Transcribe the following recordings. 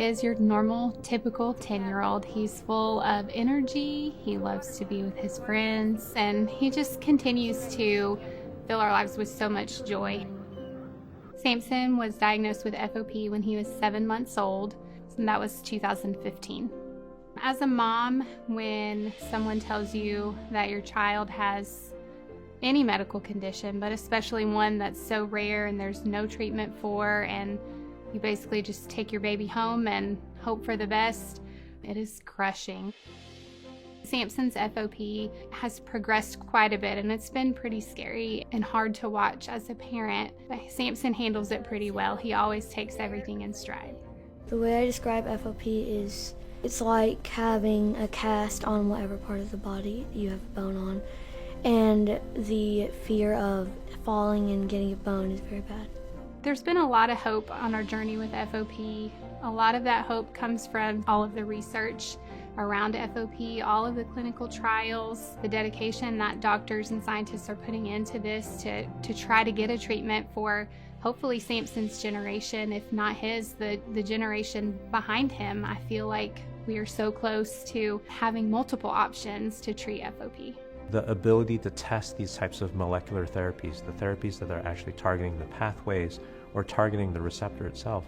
is your normal, typical 10-year-old. He's full of energy, he loves to be with his friends, and he just continues to fill our lives with so much joy. Samson was diagnosed with FOP when he was 7 months old, and that was 2015. As a mom, when someone tells you that your child has any medical condition, but especially one that's so rare and there's no treatment for, and you basically just take your baby home and hope for the best, it is crushing. Samson's FOP has progressed quite a bit, and it's been pretty scary and hard to watch as a parent. But Samson handles it pretty well. He always takes everything in stride. The way I describe FOP is it's like having a cast on whatever part of the body you have a bone on, and the fear of falling and getting a bone is very bad. There's been a lot of hope on our journey with FOP. A lot of that hope comes from all of the research around FOP, all of the clinical trials, the dedication that doctors and scientists are putting into this to try to get a treatment for hopefully Samson's generation, if not his, the generation behind him. I feel like we are so close to having multiple options to treat FOP. The ability to test these types of molecular therapies, the therapies that are actually targeting the pathways or targeting the receptor itself,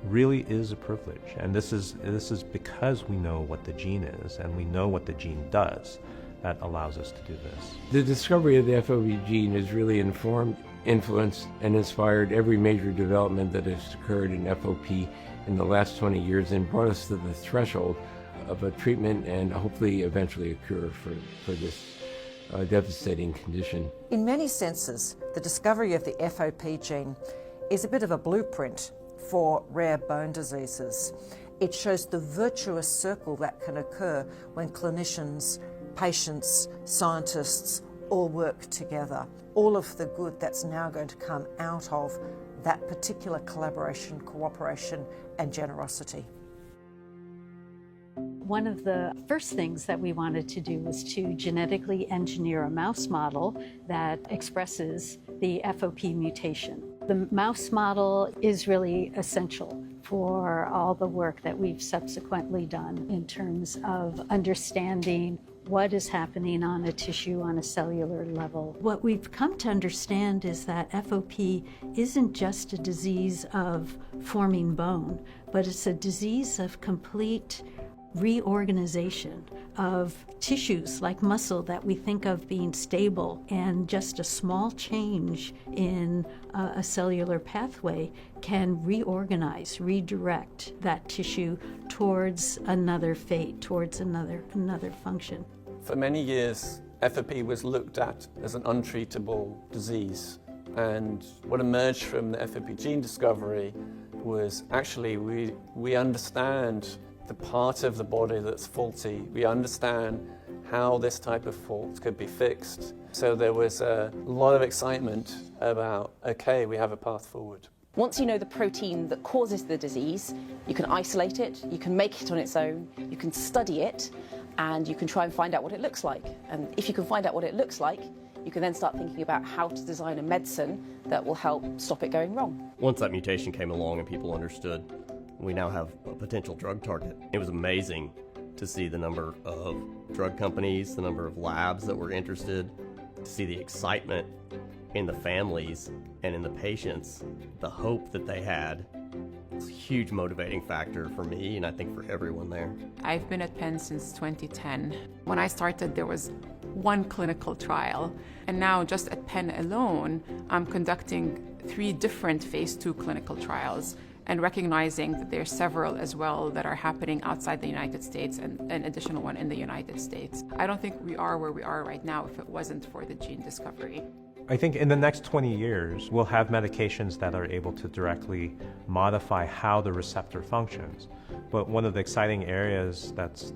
really is a privilege. And this is because we know what the gene is and we know what the gene does that allows us to do this. The discovery of the FOP gene has really informed, influenced, and inspired every major development that has occurred in FOP in the last 20 years and brought us to the threshold of a treatment and hopefully eventually a cure for this devastating condition. In many senses, the discovery of the FOP gene is a bit of a blueprint for rare bone diseases. It shows the virtuous circle that can occur when clinicians, patients, scientists all work together. All of the good that's now going to come out of that particular collaboration, cooperation, and generosity. One of the first things that we wanted to do was to genetically engineer a mouse model that expresses the FOP mutation. The mouse model is really essential for all the work that we've subsequently done in terms of understanding what is happening on a tissue on a cellular level. What we've come to understand is that FOP isn't just a disease of forming bone, but it's a disease of complete reorganization of tissues like muscle that we think of being stable, and just a small change in a cellular pathway can reorganize, redirect that tissue towards another fate, towards another function. For many years, FOP was looked at as an untreatable disease, and what emerged from the FOP gene discovery was actually we understand the part of the body that's faulty. We understand how this type of fault could be fixed. So there was a lot of excitement about, okay, we have a path forward. Once you know the protein that causes the disease, you can isolate it, you can make it on its own, you can study it, and you can try and find out what it looks like. And if you can find out what it looks like, you can then start thinking about how to design a medicine that will help stop it going wrong. Once that mutation came along and people understood, we now have a potential drug target. It was amazing to see the number of drug companies, the number of labs that were interested, to see the excitement in the families and in the patients, the hope that they had. It's a huge motivating factor for me, and I think for everyone there. I've been at Penn since 2010. When I started, there was one clinical trial, and now just at Penn alone, I'm conducting 3 different phase 2 clinical trials, and recognizing that there are several as well that are happening outside the United States and an additional one in the United States. I don't think we are where we are right now if it wasn't for the gene discovery. I think in the next 20 years, we'll have medications that are able to directly modify how the receptor functions. But one of the exciting areas that's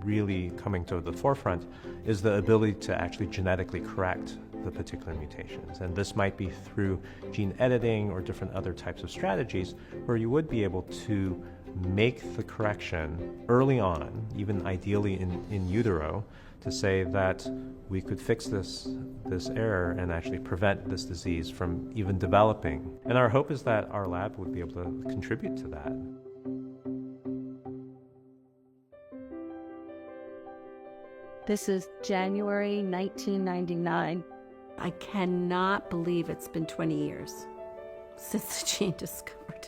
really coming to the forefront is the ability to actually genetically correct the particular mutations. And this might be through gene editing or different other types of strategies where you would be able to make the correction early on, even ideally in utero, to say that we could fix this error and actually prevent this disease from even developing. And our hope is that our lab would be able to contribute to that. This is January 1999. I cannot believe it's been 20 years since the gene discovered.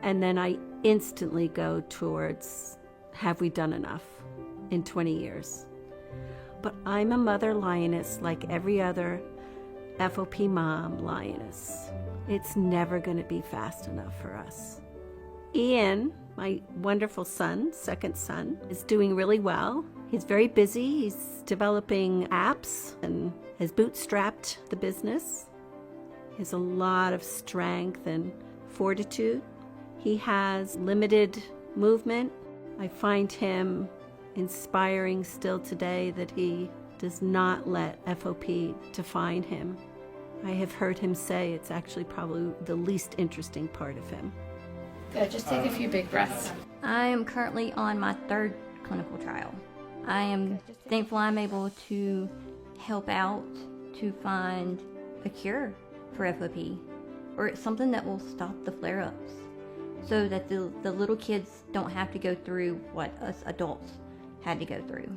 And then I instantly go towards, have we done enough in 20 years? But I'm a mother lioness like every other FOP mom lioness. It's never going to be fast enough for us. Ian, my wonderful son, second son, is doing really well. He's very busy. He's developing apps and has bootstrapped the business. He has a lot of strength and fortitude. He has limited movement. I find him inspiring still today that he does not let FOP define him. I have heard him say it's actually probably the least interesting part of him. Good, just take a few big breaths. I am currently on my 3rd clinical trial. I am thankful I'm able to help out to find a cure for FOP, or something that will stop the flare-ups, so that the little kids don't have to go through what us adults had to go through.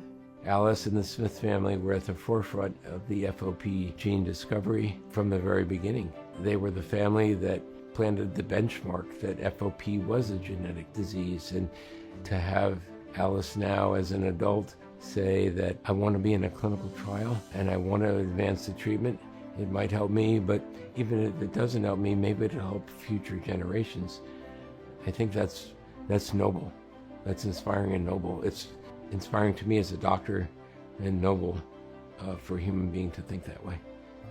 Alice and the Smith family were at the forefront of the FOP gene discovery from the very beginning. They were the family that planted the benchmark that FOP was a genetic disease, and to have Alice now as an adult say that I want to be in a clinical trial and I want to advance the treatment, it might help me, but even if it doesn't help me, maybe it'll help future generations. I think that's noble. That's inspiring and noble. It's inspiring to me as a doctor and noble for a human being to think that way.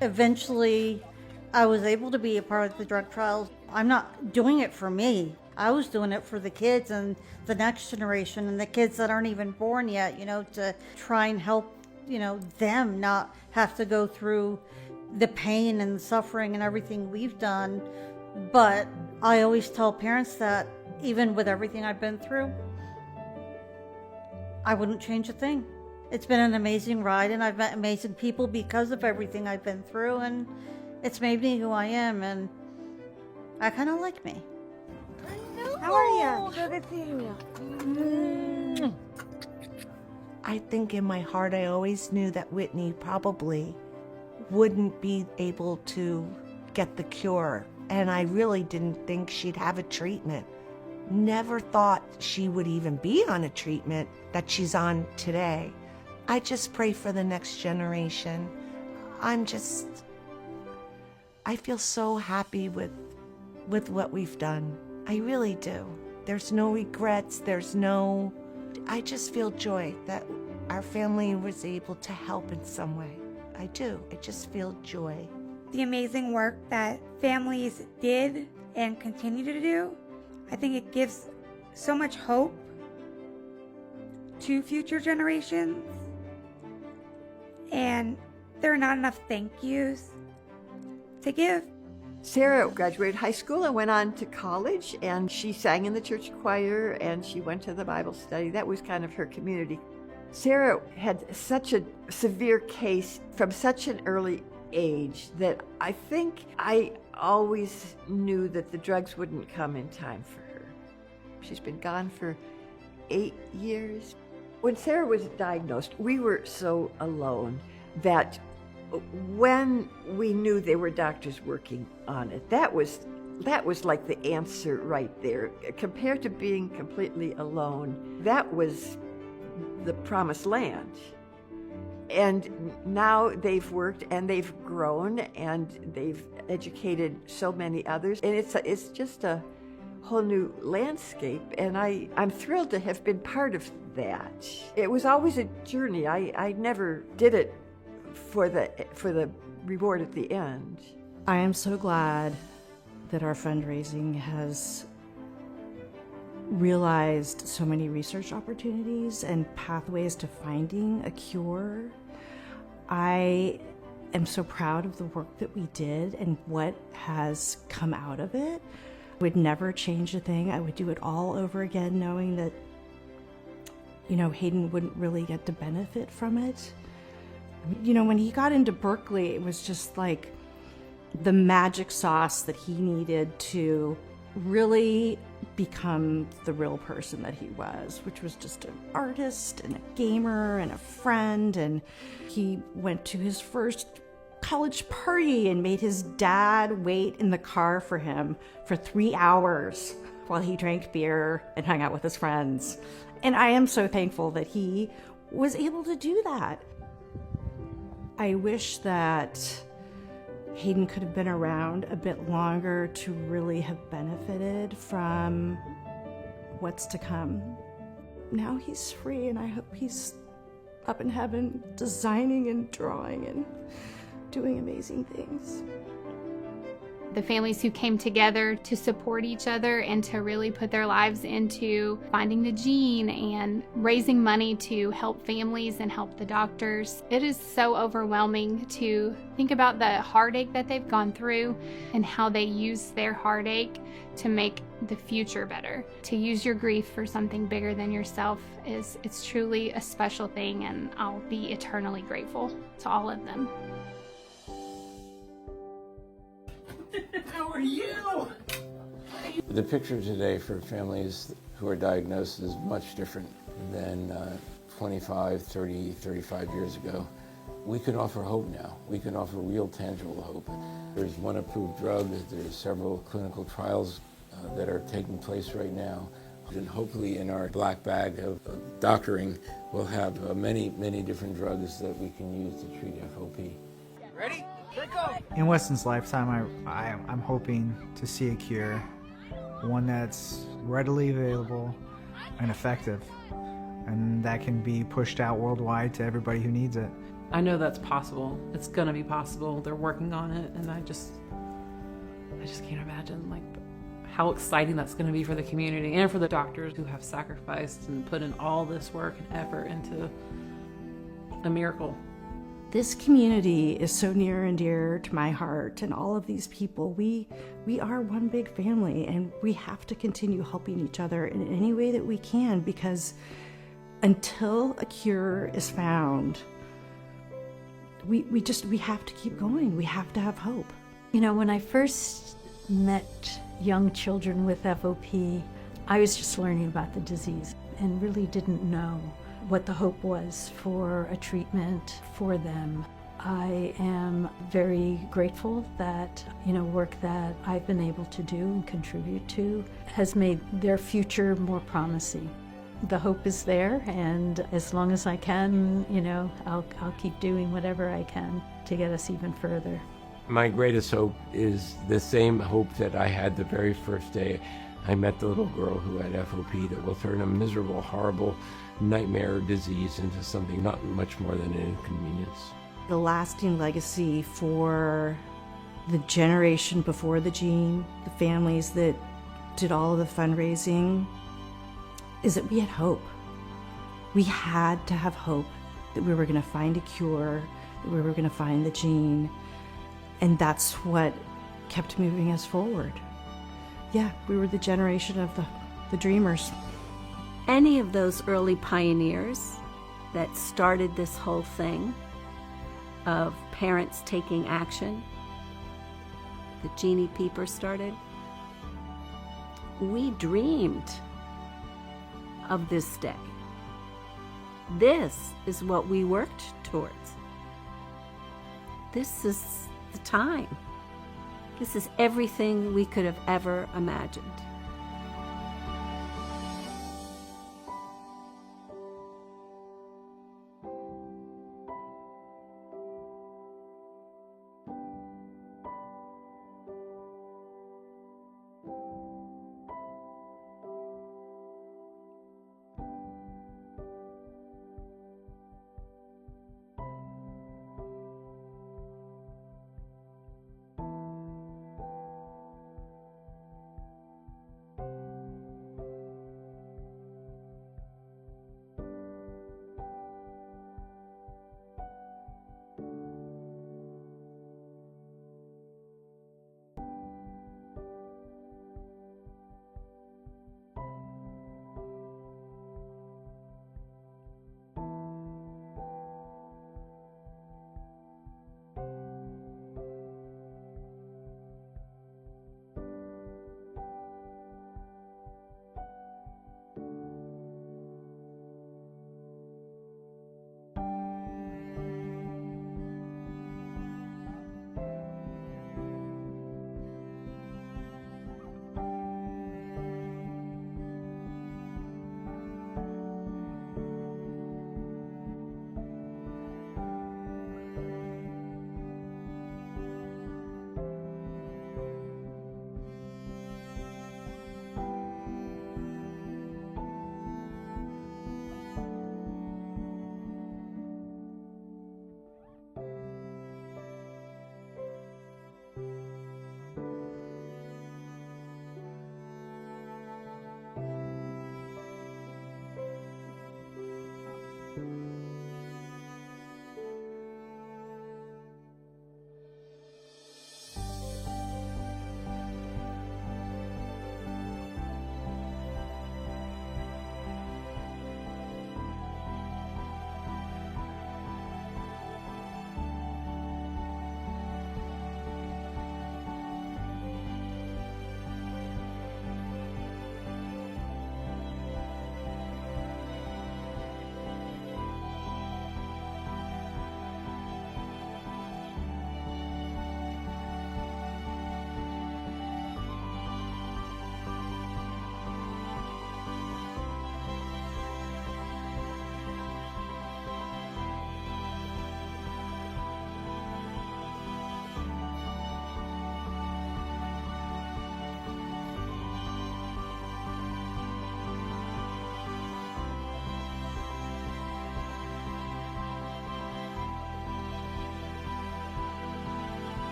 Eventually, I was able to be a part of the drug trials. I'm not doing it for me. I was doing it for the kids and the next generation and the kids that aren't even born yet, to try and help, them not have to go through the pain and the suffering and everything we've done. But I always tell parents that even with everything I've been through, I wouldn't change a thing. It's been an amazing ride, and I've met amazing people because of everything I've been through, and it's made me who I am, and I kind of like me. How are you? Good to see you. I think in my heart I always knew that Whitney probably wouldn't be able to get the cure, and I really didn't think she'd have a treatment. Never thought she would even be on a treatment that she's on today. I just pray for the next generation. I feel so happy with what we've done. I really do. There's no regrets. I just feel joy that our family was able to help in some way. I do. I just feel joy. The amazing work that families did and continue to do, I think it gives so much hope to future generations. And there are not enough thank yous to give. Sarah graduated high school and went on to college, and she sang in the church choir and she went to the Bible study. That was kind of her community. Sarah had such a severe case from such an early age that I think I always knew that the drugs wouldn't come in time for her. She's been gone for 8 years. When Sarah was diagnosed, we were so alone that when we knew there were doctors working on it, that was like the answer right there. Compared to being completely alone, that was the promised land. And now they've worked and they've grown and they've educated so many others, and it's just a whole new landscape, and I'm thrilled to have been part of that. It was always a journey. I never did it for the reward at the end. I am so glad that our fundraising has realized so many research opportunities and pathways to finding a cure. I am so proud of the work that we did and what has come out of it. I would never change a thing. I would do it all over again, knowing that, Hayden wouldn't really get to benefit from it. When he got into Berkeley, it was just like the magic sauce that he needed to really become the real person that he was, which was just an artist and a gamer and a friend. And he went to his first college party and made his dad wait in the car for him for 3 hours while he drank beer and hung out with his friends. And I am so thankful that he was able to do that. I wish that Hayden could have been around a bit longer to really have benefited from what's to come. Now he's free, and I hope he's up in heaven designing and drawing and doing amazing things. The families who came together to support each other and to really put their lives into finding the gene and raising money to help families and help the doctors. It is so overwhelming to think about the heartache that they've gone through and how they use their heartache to make the future better. To use your grief for something bigger than yourself it's truly a special thing, and I'll be eternally grateful to all of them. How are you? The picture today for families who are diagnosed is much different than 25, 30, 35 years ago. We can offer hope now. We can offer real tangible hope. There's one approved drug, there's several clinical trials that are taking place right now. And hopefully in our black bag of doctoring, we'll have many, many different drugs that we can use to treat FOP. Ready? In Weston's lifetime, I'm hoping to see a cure, one that's readily available and effective, and that can be pushed out worldwide to everybody who needs it. I know that's possible. It's going to be possible. They're working on it, and I just can't imagine like how exciting that's going to be for the community and for the doctors who have sacrificed and put in all this work and effort into a miracle. This community is so near and dear to my heart, and all of these people, we are one big family, and we have to continue helping each other in any way that we can, because until a cure is found, we have to keep going. We have to have hope. You know, when I first met young children with FOP, I was just learning about the disease and really didn't know what the hope was for a treatment for them. I am very grateful that, work that I've been able to do and contribute to has made their future more promising. The hope is there, and as long as I can, I'll keep doing whatever I can to get us even further. My greatest hope is the same hope that I had the very first day I met the little girl who had FOP, that will turn a miserable, horrible nightmare disease into something not much more than an inconvenience. The lasting legacy for the generation before the gene, the families that did all of the fundraising, is that we had hope. We had to have hope that we were going to find a cure, that we were going to find the gene, and that's what kept moving us forward. Yeah, we were the generation of the dreamers. Any of those early pioneers that started this whole thing of parents taking action, that Jeannie Pieper started, we dreamed of this day. This is what we worked towards. This is the time. This is everything we could have ever imagined.